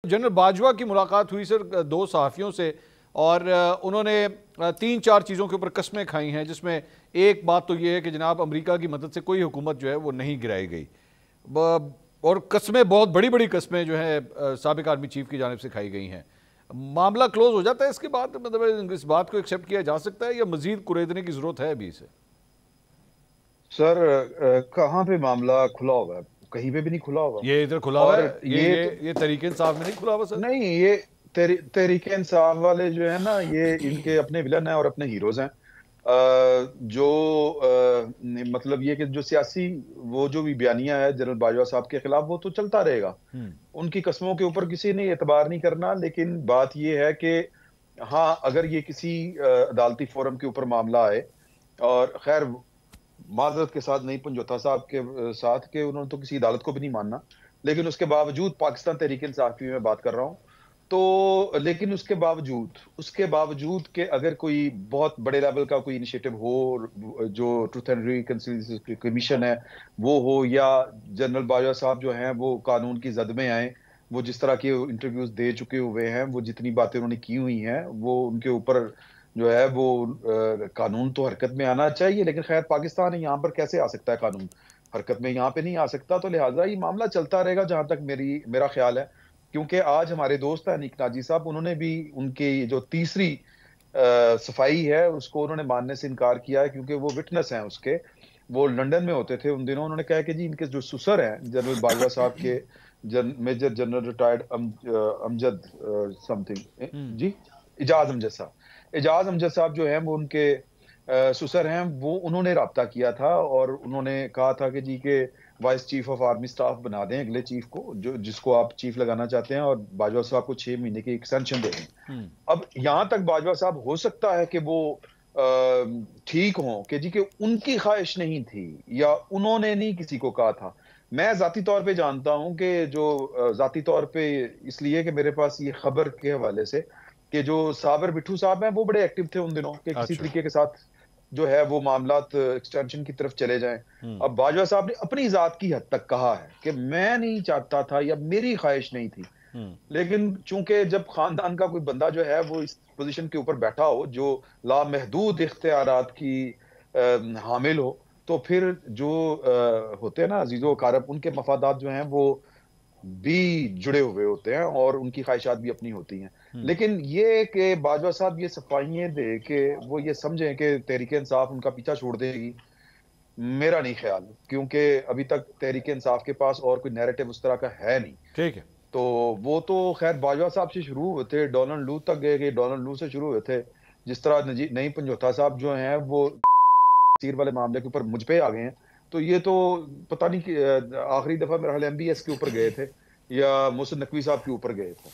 General Bajwa की मुलाकात हुई सर दो सहाफ़ियों से और उन्होंने 3-4 चीज़ों के ऊपर कस्में खाई हैं, जिसमें एक बात तो ये है कि जनाब अमेरिका की मदद से कोई हुकूमत जो है वो नहीं गिराई गई। और कस्में, बहुत बड़ी बड़ी कस्में जो है साबिक आर्मी चीफ की जानिब से खाई गई हैं। मामला क्लोज हो जाता है इसके बाद, मतलब इस बात को एक्सेप्ट किया जा सकता है या मजीद कुरेदने की ज़रूरत है अभी इसे? सर कहाँ पे मामला खुला हुआ है? कहीं पे भी नहीं खुला हुआ। ये इधर खुला हुआ और है, ये तहरीक इंसाफ में नहीं खुला हुआ सर? नहीं, ये तहरीक इंसाफ वाले जो है ना, ये इनके अपने विलन हैं और अपने हीरोज हैं। जो मतलब ये कि जो सियासी वो जो भी बयानियां है जनरल बाजवा साहब के खिलाफ, वो तो चलता रहेगा। उनकी कस्मों के ऊपर किसी ने एतबार नहीं करना। लेकिन बात ये है कि हाँ, अगर ये किसी अदालती फोरम के ऊपर मामला आए, और खैर माजरत के साथ नहीं पंजोथा साहब के साथ के उन्होंने तो किसी अदालत को भी नहीं मानना, लेकिन उसके बावजूद पाकिस्तान तहरीक इंसाफ की मैं बात कर रहा हूँ। तो लेकिन उसके बावजूद कि अगर कोई बहुत बड़े लेवल का कोई इनिशिएटिव हो, जो ट्रूथ एंड रिकंसिलिएशन कमीशन है वो हो, या जनरल बाजवा साहब जो हैं वो कानून की जद में आए, वो जिस तरह के इंटरव्यूज दे चुके हुए हैं, वो जितनी बातें उन्होंने की हुई हैं, वो उनके ऊपर जो है वो कानून तो हरकत में आना चाहिए। लेकिन खैर पाकिस्तान है, यहाँ पर कैसे आ सकता है कानून हरकत में? यहाँ पे नहीं आ सकता। तो लिहाजा ये मामला चलता रहेगा जहां तक मेरा ख्याल है। क्योंकि आज हमारे दोस्त हैं अनीक नाजी साहब, उन्होंने भी उनकी जो तीसरी सफाई है उसको उन्होंने मानने से इनकार किया है, क्योंकि वो विटनेस हैं उसके। वो लंदन में होते थे उन दिनों। उन्होंने कहा कि जी इनके जो सुसर हैं जनरल बाजवा साहब के, major general retired Amjad something ji, Ejaz Amjad साहब जो हैं वो उनके सुसर हैं। वो उन्होंने राब्ता किया था और उन्होंने कहा था कि जी के vice chief of army staff बना दें अगले चीफ को, जो जिसको आप चीफ लगाना चाहते हैं, और बाजवा साहब को 6 महीने की एक्सटेंशन दे दें। अब यहां तक बाजवा साहब हो सकता है कि वो ठीक हों कि जी कि उनकी ख्वाहिश नहीं थी, या उन्होंने नहीं किसी को कहा था। मैं जाती तौर पे जानता हूं कि जो जाती तौर पे इसलिए कि मेरे पास ये खबर के हवाले से कि जो साबर बिट्ठू साहब हैं वो बड़े एक्टिव थे उन दिनों के किसी अच्छा। तरीके के साथ जो है वो मामलात एक्सटेंशन की तरफ चले जाएं। अब बाजवा साहब ने अपनी जात की हद तक कहा है कि मैं नहीं चाहता था या मेरी ख्वाहिश नहीं थी। लेकिन चूंकि जब खानदान का कोई बंदा जो है वो इस पोजीशन के ऊपर बैठा हो, जो लामहदूद इख्तियारात की हामिल हो, तो फिर जो होते हैं ना अजीजो कारब, उनके मफादात जो हैं वो भी जुड़े हुए होते हैं और उनकी ख्वाहिशात भी अपनी होती हैं। लेकिन ये कि बाजवा साहब ये सफाइयां दे के वो ये समझें कि तहरीक इंसाफ उनका पीछा छोड़ देगी, मेरा नहीं ख्याल। क्योंकि अभी तक तहरीक इंसाफ के पास और कोई नैरेटिव उस तरह का है नहीं। ठीक है। तो वो तो खैर बाजवा साहब से शुरू हुए थे, डोनाल्ड लू तक गए कि डोनाल्ड लू से शुरू हुए थे। जिस तरह नईम पंजोथा साहब जो हैं वो तीर वाले मामले के ऊपर मुझ पे आ गए हैं। तो ये तो पता नहीं कि आखिरी दफा मेरा ख्याल MBS के ऊपर गए थे या मोहसिन नकवी साहब के ऊपर गए थे।